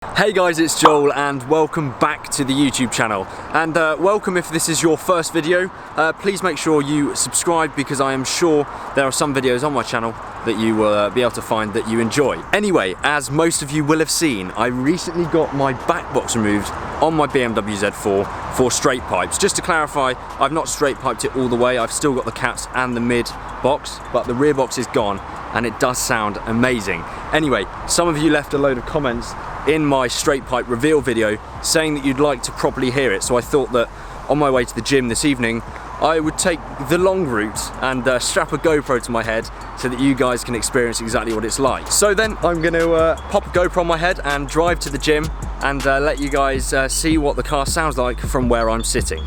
Hey guys, it's Joel and welcome back to the YouTube channel, and welcome if this is your first video. Please make sure you subscribe because I am sure there are some videos on my channel that you will be able to find that you enjoy. Anyway, as most of you will have seen, I recently got my back box removed on my BMW Z4 for straight pipes. Just to clarify, I've not straight piped it all the way. I've still got the caps and the mid box, but the rear box is gone and it does sound amazing. Anyway, some of you left a load of comments in my straight pipe reveal video saying that you'd like to properly hear it, so I thought that on my way to the gym this evening I would take the long route and strap a GoPro to my head so that you guys can experience exactly what it's like. So then I'm going to pop a GoPro on my head and drive to the gym and let you guys see what the car sounds like from where I'm sitting.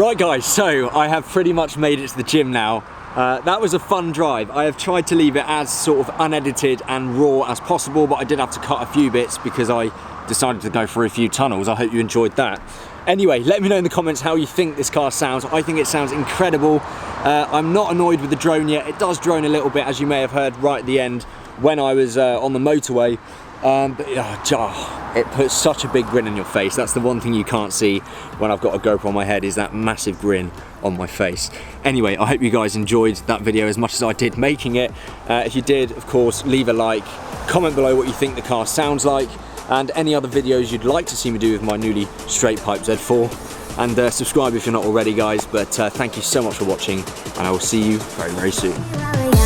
Right guys, so I have pretty much made it to the gym now. That was a fun drive. I have tried to leave it as sort of unedited and raw as possible, but I did have to cut a few bits because I decided to go through a few tunnels. I hope you enjoyed that. Anyway, let me know in the comments how you think this car sounds. I think it sounds incredible. I'm not annoyed with the drone yet. It does drone a little bit, as you may have heard right at the end when I was on the motorway. But it puts such a big grin on your face. That's the one thing you can't see when I've got a GoPro on my head, is that massive grin on my face. Anyway, I hope you guys enjoyed that video as much as I did making it. If you did, of course, leave a like, comment below what you think the car sounds like, and any other videos you'd like to see me do with my newly straight pipe Z4. And subscribe if you're not already, guys. But thank you so much for watching, and I will see you very, very soon.